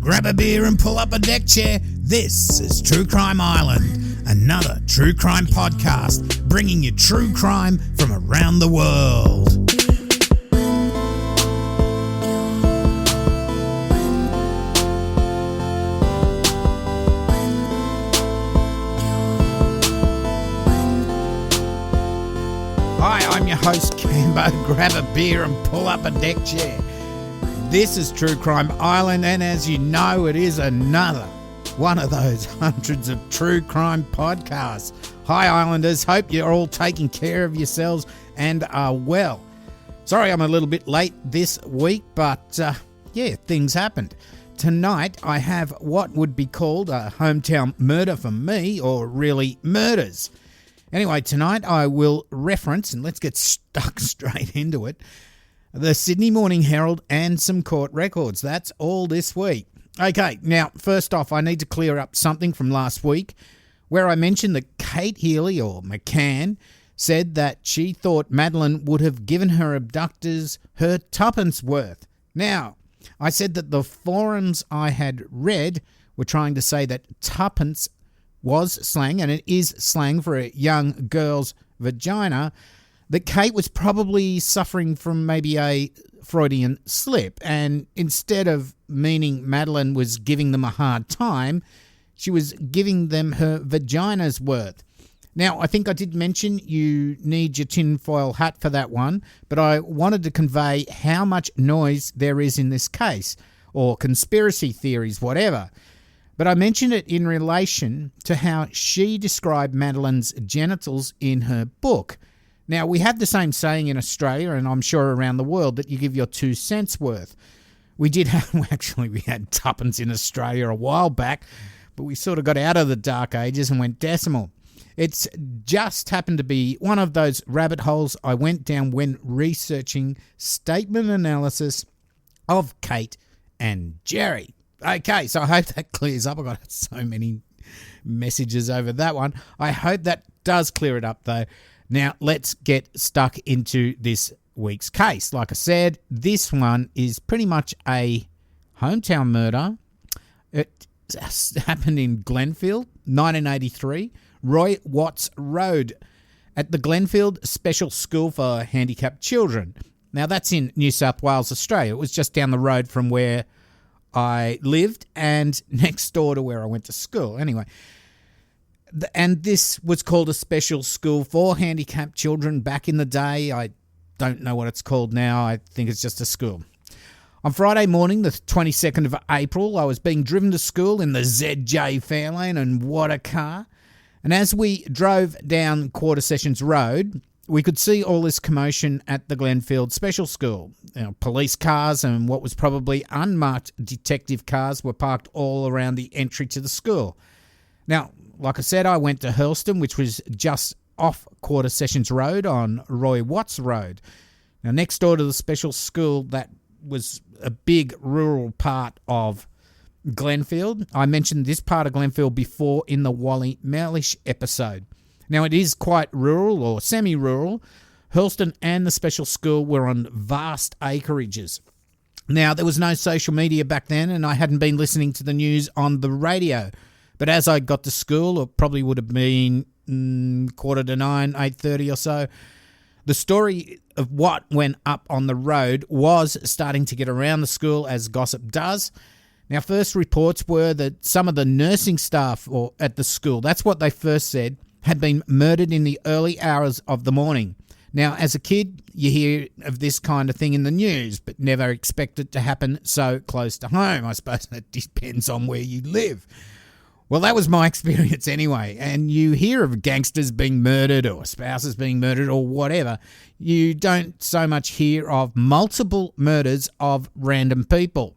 grab a beer and pull up a deck chair. This is True Crime Island, another true crime podcast bringing you true crime from around the world. Hi, I'm your host, Cambo. Grab a beer and pull up a deck chair. This is True Crime Island, and as you know, it is another one of those hundreds of true crime podcasts. Hi, Islanders. Hope you're all taking care of yourselves and are well. Sorry I'm a little bit late this week, but things happened. Tonight, I have what would be called a hometown murder for me, or really murders. Anyway, tonight I will reference, and let's get stuck straight into it, the Sydney Morning Herald and some court records. That's all this week. Okay, now, first off, I need to clear up something from last week where I mentioned that Kate Healy, or McCann, said that she thought Madeline would have given her abductors her tuppence worth. Now, I said that the forums I had read were trying to say that tuppence was slang, and it is slang for a young girl's vagina, that Kate was probably suffering from maybe a Freudian slip, and instead of meaning Madeline was giving them a hard time, she was giving them her vagina's worth. Now, I think I did mention you need your tinfoil hat for that one, but I wanted to convey how much noise there is in this case, or conspiracy theories, whatever. But I mentioned it in relation to how she described Madeline's genitals in her book. Now, we have the same saying in Australia, and I'm sure around the world, that you give your 2 cents worth. We had tuppence in Australia a while back, but we sort of got out of the dark ages and went decimal. It's just happened to be one of those rabbit holes I went down when researching statement analysis of Kate and Jerry. Okay, so I hope that clears up. I got so many messages over that one. I hope that does clear it up, though. Now, let's get stuck into this week's case. Like I said, this one is pretty much a hometown murder. It happened in Glenfield, 1983, Roy Watts Road, at the Glenfield Special School for Handicapped Children. Now, that's in New South Wales, Australia. It was just down the road from where I lived and next door to where I went to school. Anyway, and this was called a special school for handicapped children back in the day. I don't know what it's called now. I think it's just a school. On Friday morning, the 22nd of April, I was being driven to school in the ZJ Fairlane, and what a car. And as we drove down Quarter Sessions Road, we could see all this commotion at the Glenfield Special School. Police cars and what was probably unmarked detective cars were parked all around the entry to the school. Now, like I said, I went to Hurlston, which was just off Quarter Sessions Road on Roy Watts Road. Now, next door to the special school, that was a big rural part of Glenfield. I mentioned this part of Glenfield before in the Wally Mellish episode. Now, it is quite rural or semi-rural. Hurlston and the special school were on vast acreages. Now, there was no social media back then, and I hadn't been listening to the news on the radio. But as I got to school, it probably would have been 8:45, 8:30 or so, the story of what went up on the road was starting to get around the school, as gossip does. Now, first reports were that some of the nursing staff at the school, that's what they first said, had been murdered in the early hours of the morning. Now, as a kid, you hear of this kind of thing in the news, but never expect it to happen so close to home. I suppose that depends on where you live. Well, that was my experience anyway, and you hear of gangsters being murdered or spouses being murdered or whatever. You don't so much hear of multiple murders of random people.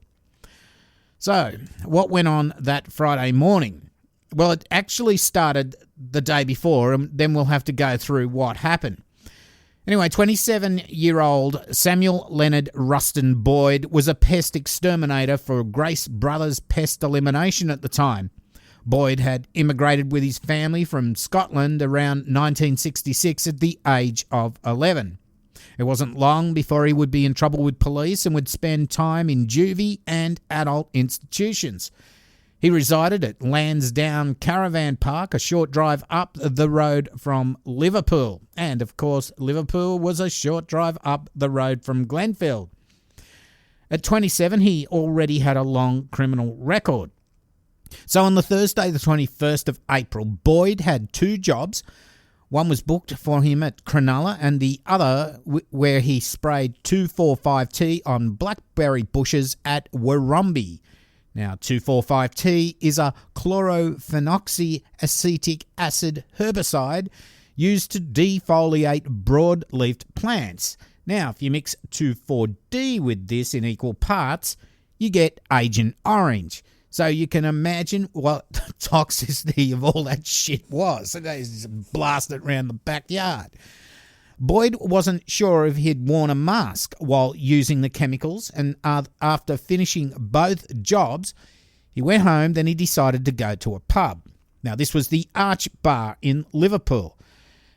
So, what went on that Friday morning? Well, it actually started the day before, and then we'll have to go through what happened. Anyway, 27-year-old Samuel Leonard Rustin Boyd was a pest exterminator for Grace Brothers Pest Elimination at the time. Boyd had immigrated with his family from Scotland around 1966 at the age of 11. It wasn't long before he would be in trouble with police and would spend time in juvie and adult institutions. He resided at Lansdowne Caravan Park, a short drive up the road from Liverpool. And, of course, Liverpool was a short drive up the road from Glenfield. At 27, he already had a long criminal record. So on the Thursday, the 21st of April, Boyd had two jobs. One was booked for him at Cronulla and the other where he sprayed 2,4,5-T on blackberry bushes at Warrumbie. Now, 2,4,5-T is a chlorophenoxyacetic acid herbicide used to defoliate broad-leafed plants. Now, if you mix 2,4-D with this in equal parts, you get Agent Orange. So you can imagine what the toxicity of all that shit was. So they just blast it around the backyard. Boyd wasn't sure if he'd worn a mask while using the chemicals, and after finishing both jobs, he went home. Then he decided to go to a pub. Now, this was the Arch Bar in Liverpool,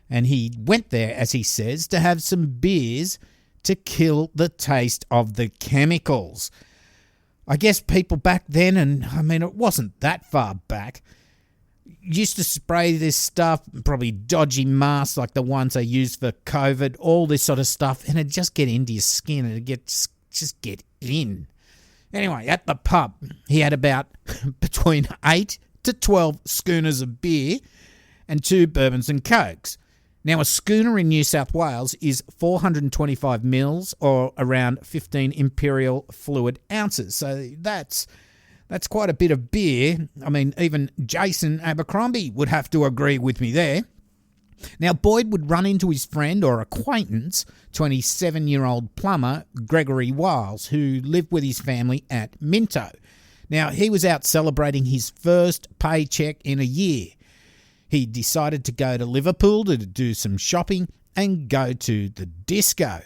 and he went there, as he says, to have some beers to kill the taste of the chemicals. I guess people back then, and I mean, it wasn't that far back, used to spray this stuff, probably dodgy masks like the ones they used for COVID, all this sort of stuff, and it'd just get into your skin and it'd just get in. Anyway, at the pub, he had about between 8 to 12 schooners of beer and 2 bourbons and cokes. Now, a schooner in New South Wales is 425 mils or around 15 imperial fluid ounces. So that's quite a bit of beer. I mean, even Jason Abercrombie would have to agree with me there. Now, Boyd would run into his friend or acquaintance, 27-year-old plumber Gregory Wiles, who lived with his family at Minto. Now, he was out celebrating his first paycheck in a year. He decided to go to Liverpool to do some shopping and go to the disco.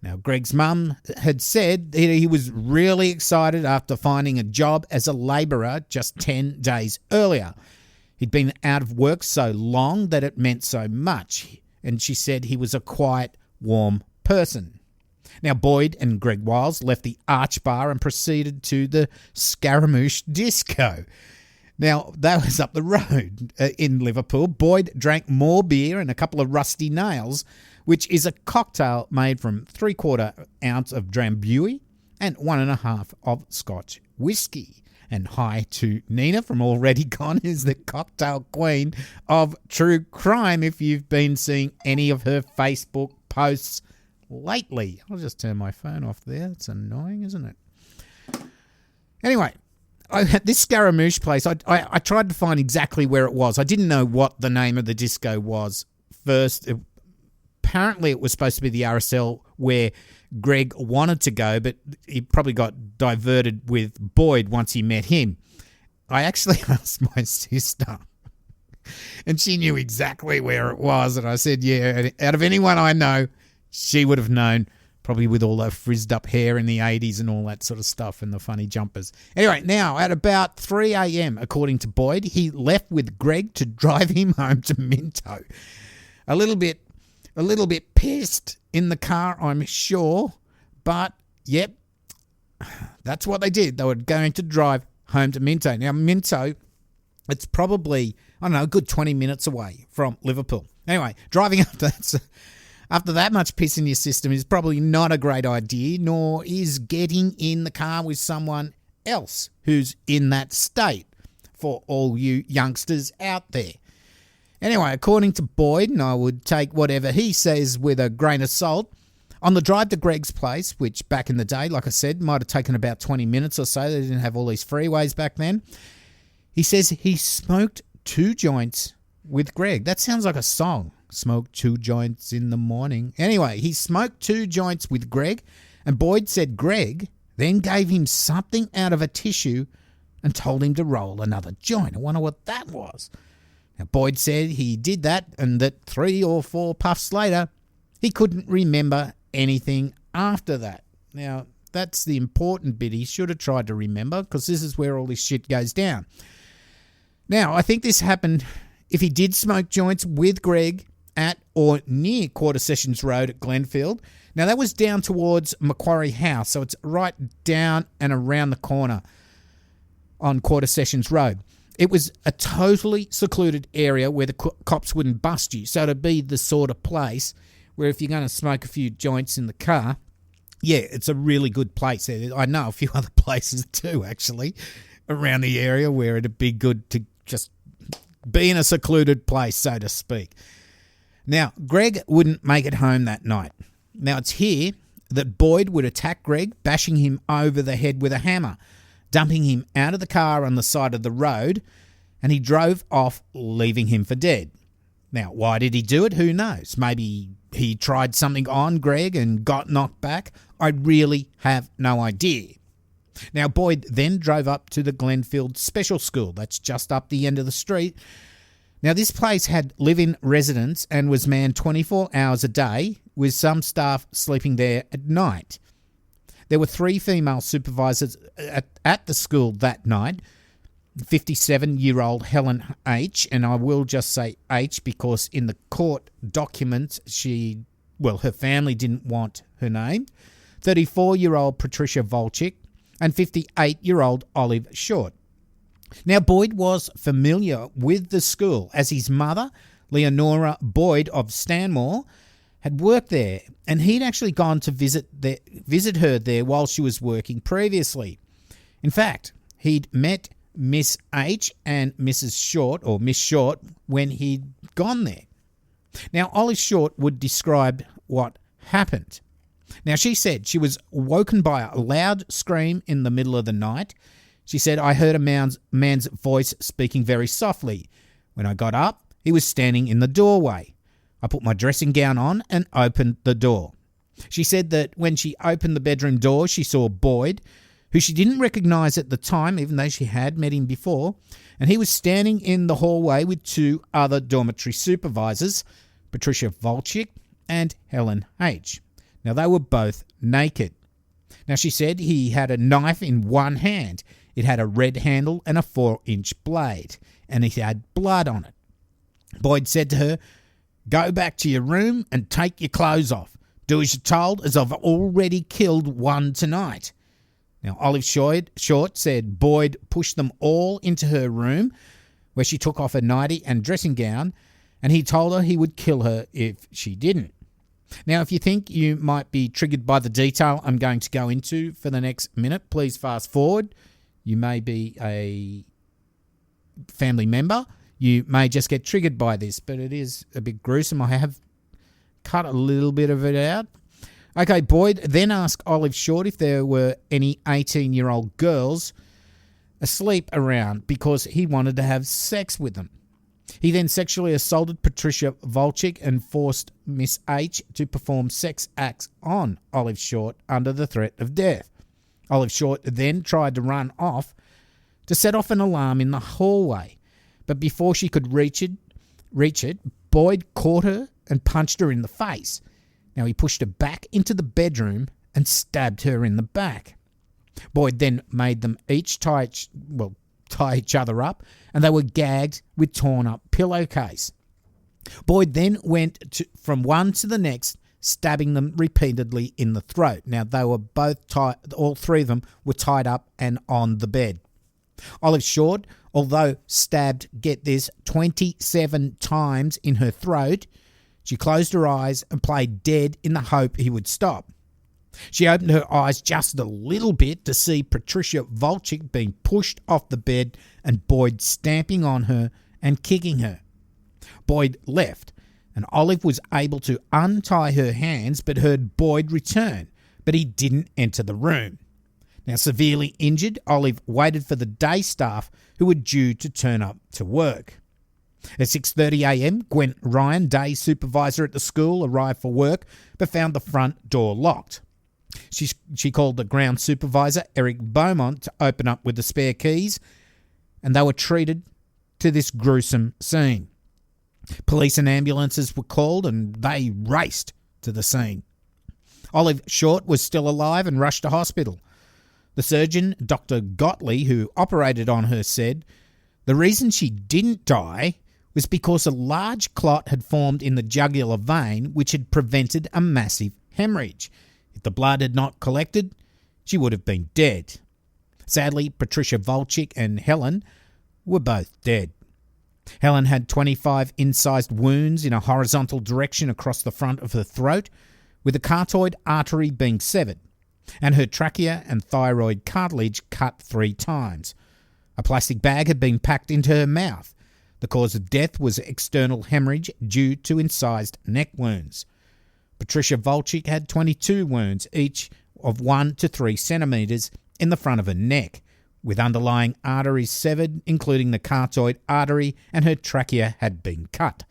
Now, Greg's mum had said that he was really excited after finding a job as a labourer just 10 days earlier. He'd been out of work so long that it meant so much, and she said he was a quiet, warm person. Now, Boyd and Greg Wiles left the Arch Bar and proceeded to the Scaramouche Disco. Now, that was up the road in Liverpool. Boyd drank more beer and a couple of rusty nails, which is a cocktail made from 3/4 ounce of Drambuie and 1.5 of Scotch whiskey. And hi to Nina from Already Gone, who's the cocktail queen of true crime, if you've been seeing any of her Facebook posts lately. I'll just turn my phone off there. It's annoying, isn't it? Anyway, this Scaramouche place, I tried to find exactly where it was. I didn't know what the name of the disco was first. Apparently it was supposed to be the RSL where Greg wanted to go, but he probably got diverted with Boyd once he met him. I actually asked my sister, and she knew exactly where it was, and I said, yeah, out of anyone I know, she would have known, probably with all the frizzed up hair in the 80s and all that sort of stuff and the funny jumpers. Anyway, now at about 3 a.m, according to Boyd, he left with Greg to drive him home to Minto. A little bit pissed in the car, I'm sure, but yep, that's what they did. They were going to drive home to Minto. Now, Minto, it's probably, I don't know, a good 20 minutes away from Liverpool. Anyway, driving after that much piss in your system is probably not a great idea, nor is getting in the car with someone else who's in that state, for all you youngsters out there. Anyway, according to Boyd, and I would take whatever he says with a grain of salt, on the drive to Greg's place, which back in the day, like I said, might have taken about 20 minutes or so, they didn't have all these freeways back then, he says he smoked 2 joints with Greg. That sounds like a song. Smoke 2 joints in the morning. Anyway, he smoked 2 joints with Greg, and Boyd said Greg then gave him something out of a tissue and told him to roll another joint. I wonder what that was. Now, Boyd said he did that and that 3 or 4 puffs later, he couldn't remember anything after that. Now, that's the important bit. He should have tried to remember, because this is where all this shit goes down. Now, I think this happened, if he did smoke joints with Greg at or near Quarter Sessions Road at Glenfield. Now, that was down towards Macquarie House, so it's right down and around the corner on Quarter Sessions Road. It was a totally secluded area where the cops wouldn't bust you, so it'd be the sort of place where if you're going to smoke a few joints in the car, yeah, it's a really good place. I know a few other places too, actually, around the area where it'd be good to just be in a secluded place, so to speak. Now, Greg wouldn't make it home that night. Now, it's here that Boyd would attack Greg, bashing him over the head with a hammer, dumping him out of the car on the side of the road, and he drove off, leaving him for dead. Now, why did he do it? Who knows? Maybe he tried something on Greg and got knocked back. I really have no idea. Now, Boyd then drove up to the Glenfield Special School. That's just up the end of the street. Now, this place had live-in residents and was manned 24 hours a day, with some staff sleeping there at night. There were 3 female supervisors at the school that night. 57-year-old Helen H., and I will just say H because in the court documents her family didn't want her name. 34-year-old Patricia Volchik and 58-year-old Olive Short. Now, Boyd was familiar with the school as his mother, Leonora Boyd of Stanmore, had worked there, and he'd actually gone to visit her there while she was working previously. In fact, he'd met Miss H and Mrs. Short, or Miss Short, when he'd gone there. Now, Olive Short would describe what happened. Now, she said she was woken by a loud scream in the middle of the night. She said, I heard a man's voice speaking very softly. When I got up, he was standing in the doorway. I put my dressing gown on and opened the door. She said that when she opened the bedroom door, she saw Boyd, who she didn't recognise at the time, even though she had met him before, and he was standing in the hallway with 2 other dormitory supervisors, Patricia Volchik and Helen H. Now, they were both naked. Now, she said he had a knife in one hand. It had a red handle and a 4-inch blade, and it had blood on it. Boyd said to her, Go back to your room and take your clothes off. Do as you're told, as I've already killed one tonight. Now, Olive Short said Boyd pushed them all into her room, where she took off her nightie and dressing gown, and he told her he would kill her if she didn't. Now, if you think you might be triggered by the detail I'm going to go into for the next minute, please fast forward. You may be a family member. You may just get triggered by this, but it is a bit gruesome. I have cut a little bit of it out. Okay, Boyd then asked Olive Short if there were any 18-year-old girls asleep around because he wanted to have sex with them. He then sexually assaulted Patricia Volchik and forced Miss H to perform sex acts on Olive Short under the threat of death. Olive Short then tried to run off to set off an alarm in the hallway, but before she could reach it, Boyd caught her and punched her in the face. Now, he pushed her back into the bedroom and stabbed her in the back. Boyd then made them each tie each other up, and they were gagged with torn-up pillowcase. Boyd then went from one to the next, stabbing them repeatedly in the throat. Now, they were both all 3 of them were tied up and on the bed. Olive Short, although stabbed, get this, 27 times in her throat, she closed her eyes and played dead in the hope he would stop. She opened her eyes just a little bit to see Patricia Volchik being pushed off the bed and Boyd stamping on her and kicking her. Boyd left, and Olive was able to untie her hands but heard Boyd return, but he didn't enter the room. Now, severely injured, Olive waited for the day staff who were due to turn up to work. At 6:30 a.m, Gwen Ryan, day supervisor at the school, arrived for work but found the front door locked. She called the ground supervisor, Eric Beaumont, to open up with the spare keys, and they were treated to this gruesome scene. Police and ambulances were called and they raced to the scene. Olive Short was still alive and rushed to hospital. The surgeon, Dr. Gottlieb, who operated on her, said the reason she didn't die was because a large clot had formed in the jugular vein which had prevented a massive hemorrhage. If the blood had not collected, she would have been dead. Sadly, Patricia Volchik and Helen were both dead. Helen had 25 incised wounds in a horizontal direction across the front of her throat, with the carotid artery being severed, and her trachea and thyroid cartilage cut 3 times. A plastic bag had been packed into her mouth. The cause of death was external hemorrhage due to incised neck wounds. Patricia Volchik had 22 wounds, each of 1 to 3 centimetres in the front of her neck, with underlying arteries severed, including the carotid artery, and her trachea had been cut.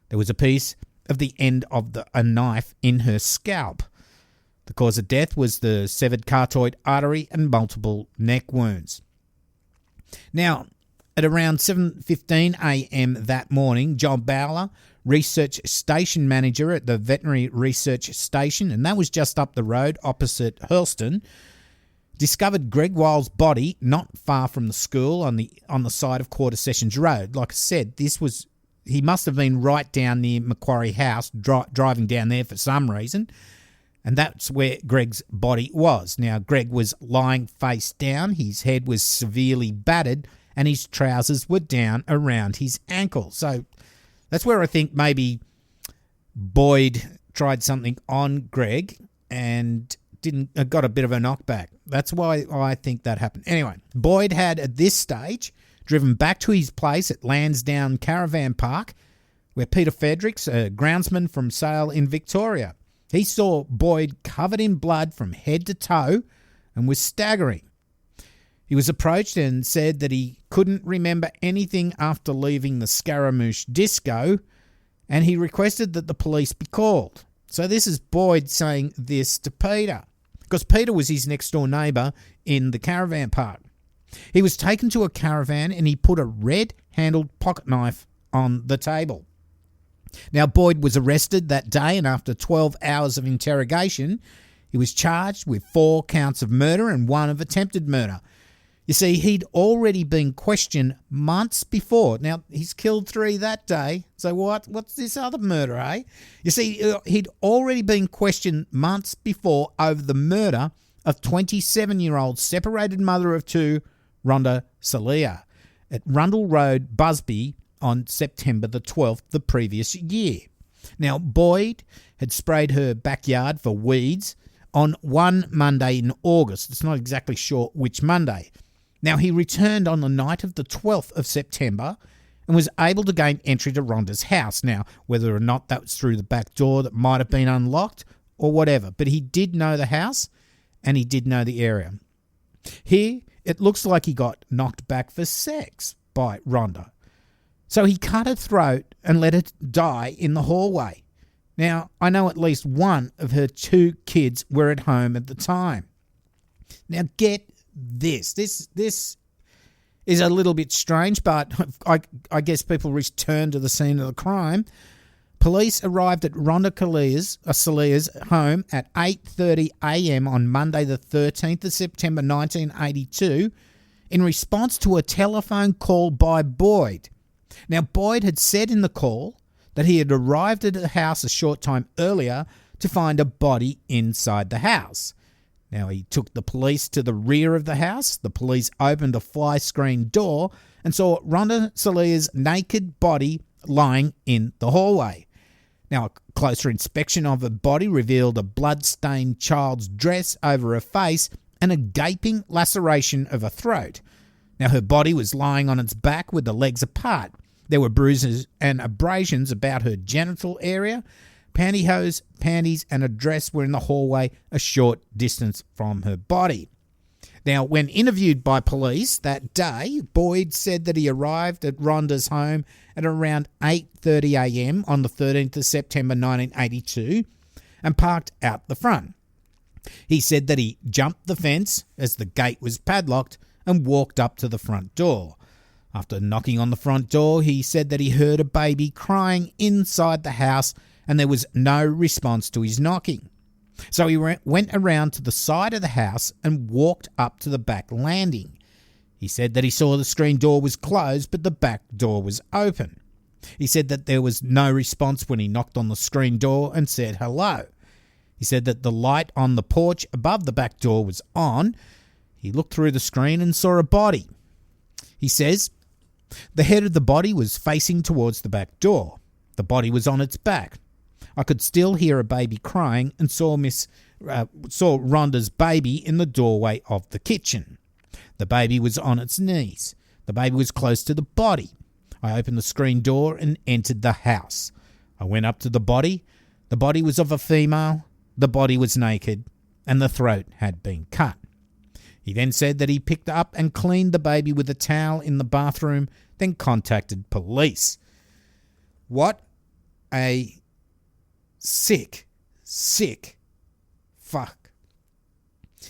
There was a piece of the end of a knife in her scalp. The cause of death was the severed carotid artery and multiple neck wounds. Now, at around 7:15 a.m. that morning, John Bowler, research station manager at the Veterinary Research Station, and that was just up the road opposite Hurlston, discovered Greg Wiles' body not far from the school on the side of Quarter Sessions Road. Like I said, he must have been right down near Macquarie House, driving down there for some reason, and that's where Greg's body was. Now, Greg was lying face down, his head was severely battered, and his trousers were down around his ankle. So that's where I think maybe Boyd tried something on Greg and got a bit of a knockback. That's why I think that happened. Anyway, Boyd had at this stage driven back to his place at Lansdowne Caravan Park, where Peter Fredericks, a groundsman from Sale in Victoria, he saw Boyd covered in blood from head to toe and was staggering. He was approached and said that he couldn't remember anything after leaving the Scaramouche disco, and he requested that the police be called. So this is Boyd saying this to Peter, because Peter was his next door neighbour in the caravan park. He was taken to a caravan and he put a red-handled pocket knife on the table. Now, Boyd was arrested that day, and after 12 hours of interrogation, he was charged with 4 counts of murder and 1 of attempted murder. You see, he'd already been questioned months before. Now, he's killed 3 that day, so what's this other murder, eh? You see, he'd already been questioned months before over the murder of 27-year-old separated mother of 2, Rhonda Salia, at Rundle Road, Busby, on September the 12th the previous year. Now, Boyd had sprayed her backyard for weeds on one Monday in August. It's not exactly sure which Monday. Now, he returned on the night of the 12th of September and was able to gain entry to Rhonda's house. Now, whether or not that was through the back door that might have been unlocked or whatever, but he did know the house and he did know the area. Here, it looks like he got knocked back for sex by Rhonda. So he cut her throat and let her die in the hallway. Now, I know at least one of her 2 kids were at home at the time. Now, get this. This is a little bit strange, but I guess people return to the scene of the crime. Police arrived at Rhonda Salia's home at 8:30 a.m. on Monday the 13th of September 1982 in response to a telephone call by Boyd. Now, Boyd had said in the call that he had arrived at the house a short time earlier to find a body inside the house. Now, he took the police to the rear of the house. The police opened a fly screen door and saw Rhonda Salia's naked body lying in the hallway. Now, a closer inspection of her body revealed a blood-stained child's dress over her face and a gaping laceration of her throat. Now, her body was lying on its back with the legs apart. There were bruises and abrasions about her genital area. Pantyhose, panties, and a dress were in the hallway a short distance from her body. Now, when interviewed by police that day, Boyd said that he arrived at Rhonda's home at around 8:30 a.m. on the 13th of September 1982 and parked out the front. He said that he jumped the fence as the gate was padlocked and walked up to the front door. After knocking on the front door, he said that he heard a baby crying inside the house and there was no response to his knocking. So he went around to the side of the house and walked up to the back landing. He said that he saw the screen door was closed but the back door was open. He said that there was no response when he knocked on the screen door and said hello. He said that the light on the porch above the back door was on. He looked through the screen and saw a body. He says the head of the body was facing towards the back door. The body was on its back. I could still hear a baby crying and saw Rhonda's baby in the doorway of the kitchen. The baby was on its knees. The baby was close to the body. I opened the screen door and entered the house. I went up to the body. The body was of a female. The body was naked, and the throat had been cut. He then said that he picked up and cleaned the baby with a towel in the bathroom, then contacted police. What a sick fuck.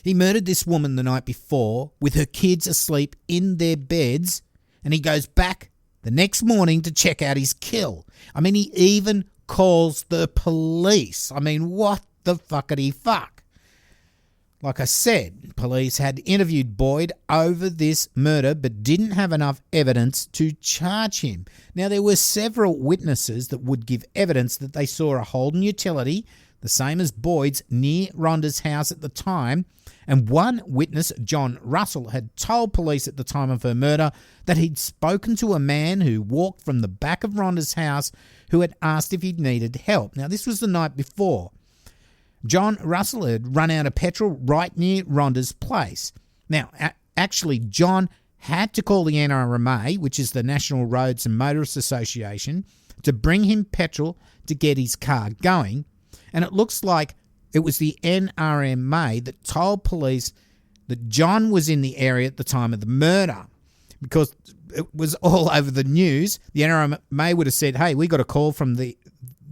He murdered this woman the night before with her kids asleep in their beds, and he goes back the next morning to check out his kill. I mean, he even calls the police. I mean, what the fuckity fuck? Like I said, police had interviewed Boyd over this murder but didn't have enough evidence to charge him. Now, there were several witnesses that would give evidence that they saw a Holden utility, the same as Boyd's, near Rhonda's house at the time, and one witness, John Russell, had told police at the time of her murder that he'd spoken to a man who walked from the back of Rhonda's house who had asked if he needed help. Now, this was the night before. John Russell had run out of petrol right near Rhonda's place. Now, actually, John had to call the NRMA, which is the National Roads and Motorists Association, to bring him petrol to get his car going. And it looks like it was the NRMA that told police that John was in the area at the time of the murder, because it was all over the news. The NRMA would have said, hey, we got a call from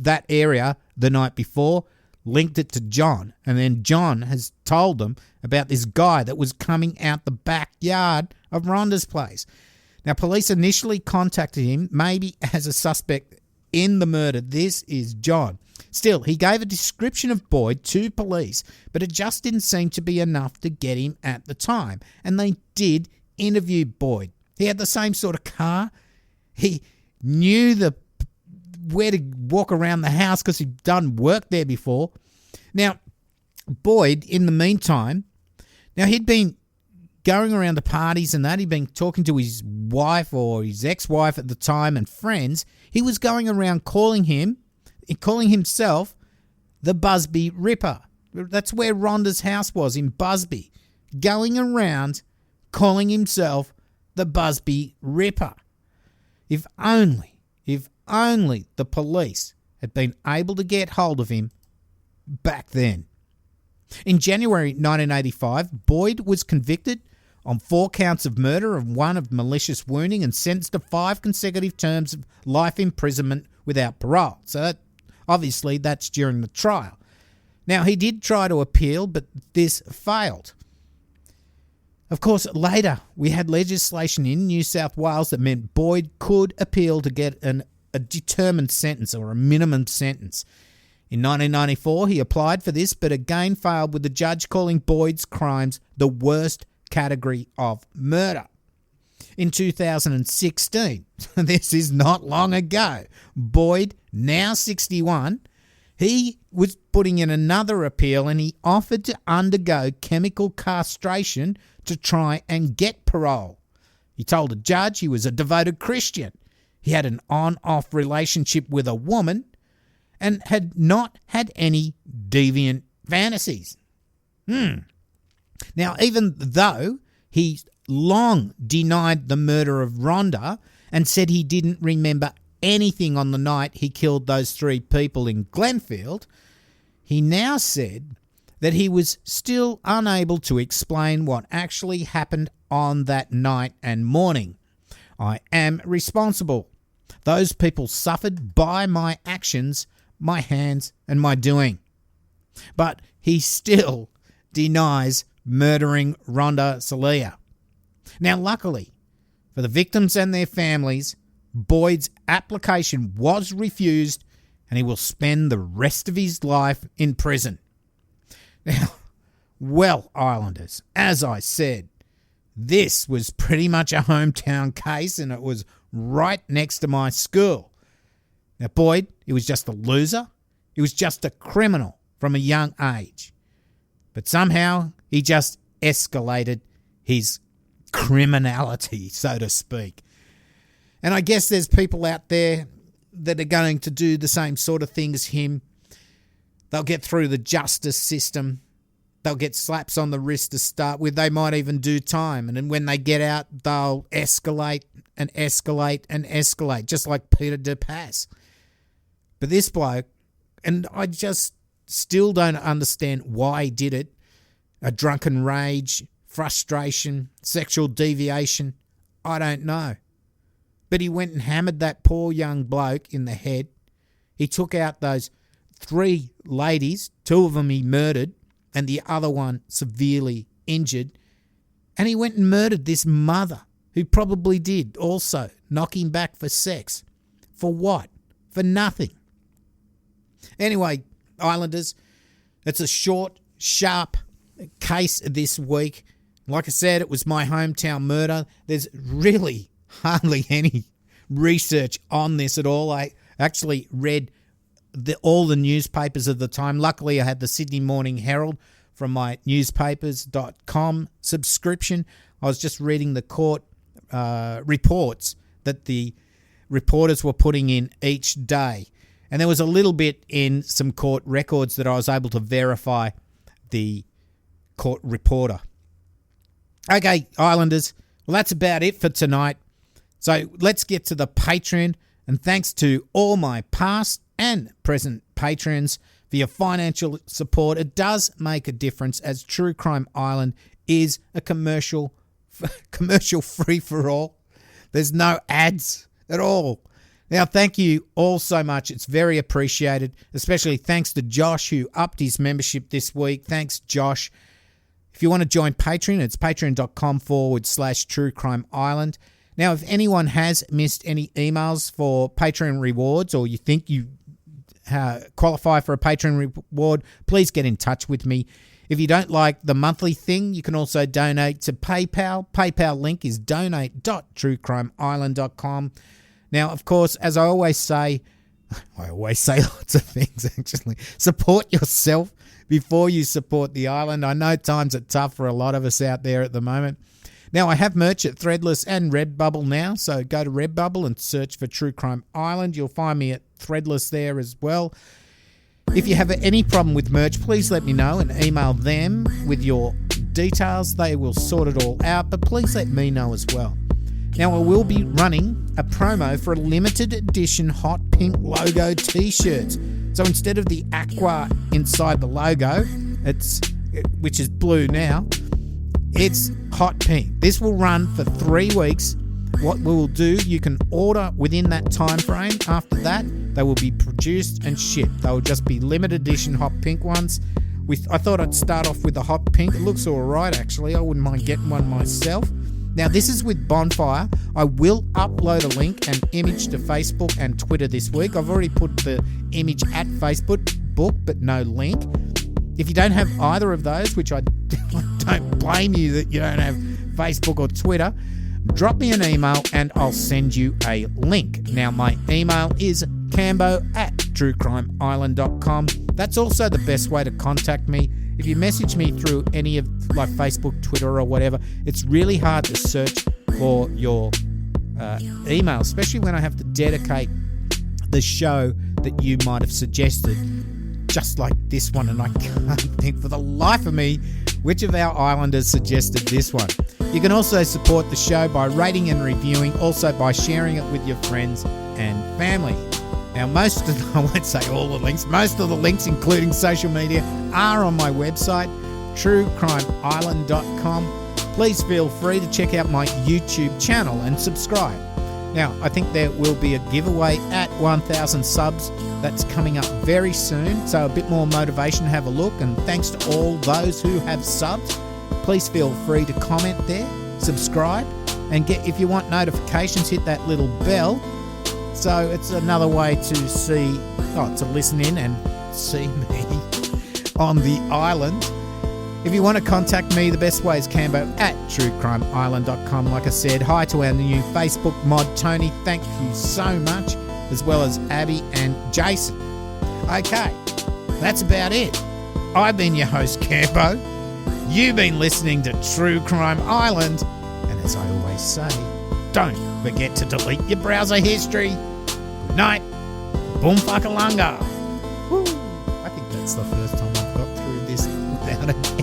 that area the night before, linked it to John, and then John has told them about this guy that was coming out the backyard of Rhonda's place. Now, police initially contacted him, maybe as a suspect in the murder. This is John. Still, he gave a description of Boyd to police, but it just didn't seem to be enough to get him at the time, and they did interview Boyd. He had the same sort of car. He knew where to walk around the house because he'd done work there before. Now, Boyd, in the meantime, he'd been going around the parties and that. He'd been talking to his wife or his ex-wife at the time and friends. He was going around calling himself the Busby Ripper. That's where Rhonda's house was, in Busby. Going around calling himself the Busby Ripper. If only the police had been able to get hold of him back then. In January 1985, Boyd was convicted on 4 counts of murder and 1 of malicious wounding and sentenced to 5 consecutive terms of life imprisonment without parole. So obviously that's during the trial. Now, he did try to appeal, but this failed. Of course, later we had legislation in New South Wales that meant Boyd could appeal to get a determined sentence or a minimum sentence. In 1994, he applied for this, but again failed, with the judge calling Boyd's crimes the worst category of murder. In 2016, this is not long ago, Boyd, now 61, he was putting in another appeal and he offered to undergo chemical castration to try and get parole. He told a judge he was a devoted Christian. He had an on-off relationship with a woman and had not had any deviant fantasies. Now, even though he long denied the murder of Rhonda and said he didn't remember anything on the night he killed those 3 people in Glenfield, he now said that he was still unable to explain what actually happened on that night and morning. I am responsible. Those people suffered by my actions, my hands, and my doing. But he still denies murdering Rhonda Celia. Now, luckily for the victims and their families, Boyd's application was refused and he will spend the rest of his life in prison. Now, well, Islanders, as I said, this was pretty much a hometown case and it was right next to my school. Now, Boyd, he was just a loser. He was just a criminal from a young age. But somehow he just escalated his criminality, so to speak. And I guess there's people out there that are going to do the same sort of thing as him. They'll get through the justice system. They'll get slaps on the wrist to start with. They might even do time. And then when they get out, they'll escalate and escalate and escalate, just like Peter DePass. But this bloke, and I just still don't understand why he did it. A drunken rage, frustration, sexual deviation, I don't know. But he went and hammered that poor young bloke in the head. He took out those 3 ladies, 2 of them he murdered, and the other one severely injured. And he went and murdered this mother, who probably did also knock him back for sex. For what? For nothing. Anyway, Islanders, it's a short, sharp case this week. Like I said, it was my hometown murder. There's really hardly any research on this at all. I actually read all the newspapers of the time. Luckily, I had the Sydney Morning Herald from my newspapers.com subscription. I was just reading the court reports that the reporters were putting in each day. And there was a little bit in some court records that I was able to verify the court reporter. Okay, Islanders, well, that's about it for tonight. So let's get to the Patreon. And thanks to all my past and present patrons for your financial support. It does make a difference, as True Crime Island is a commercial free-for-all. There's no ads at all. Now, thank you all so much. It's very appreciated, especially thanks to Josh, who upped his membership this week. Thanks, Josh. If you want to join Patreon, it's patreon.com/True Crime Island. Now, if anyone has missed any emails for Patreon rewards, or you think you qualify for a Patreon reward, please get in touch with me. If you don't like the monthly thing, you can also donate to PayPal. PayPal link is donate.truecrimeisland.com. Now, of course, as I always say lots of things actually. Support yourself before you support the island. I know times are tough for a lot of us out there at the moment. Now, I have merch at Threadless and Redbubble now, so go to Redbubble and search for True Crime Island. You'll find me at Threadless there as well. If you have any problem with merch, please let me know and email them with your details. They will sort it all out, but please let me know as well. Now, I will be running a promo for a limited edition hot pink logo t-shirts. So instead of the aqua inside the logo, which is blue now, it's hot pink. This will run for 3 weeks. What we will do, you can order within that time frame. After that, they will be produced and shipped. They will just be limited edition hot pink ones. I thought I'd start off with the hot pink. It looks all right, actually. I wouldn't mind getting one myself. Now, this is with Bonfire. I will upload a link and image to Facebook and Twitter this week. I've already put the image at Facebook, but no link. If you don't have either of those, which I don't blame you that you don't have Facebook or Twitter, drop me an email and I'll send you a link. Now, my email is cambo@truecrimeisland.com. That's also the best way to contact me. If you message me through any of like Facebook, Twitter or whatever, it's really hard to search for your email, especially when I have to dedicate the show that you might have suggested, just like this one, and I can't think for the life of me which of our Islanders suggested this one. You can also support the show by rating and reviewing, also by sharing it with your friends and family. Now, I won't say all the links, most of the links, including social media, are on my website, truecrimeisland.com. Please feel free to check out my YouTube channel and subscribe. Now, I think there will be a giveaway at 1,000 subs. That's coming up very soon, so a bit more motivation to have a look. And thanks to all those who have subs. Please feel free to comment there, subscribe, and if you want notifications, hit that little bell. So it's another way to to listen in and see me on the island. If you want to contact me, the best way is cambo@truecrimeisland.com. Like I said, hi to our new Facebook mod, Tony. Thank you so much as well as Abby and Jason. Okay, that's about it. I've been your host, Campo. You've been listening to True Crime Island. And as I always say, don't forget to delete your browser history. Good night. Boom fuckalunga. Woo. I think that's the first time I've got through this without a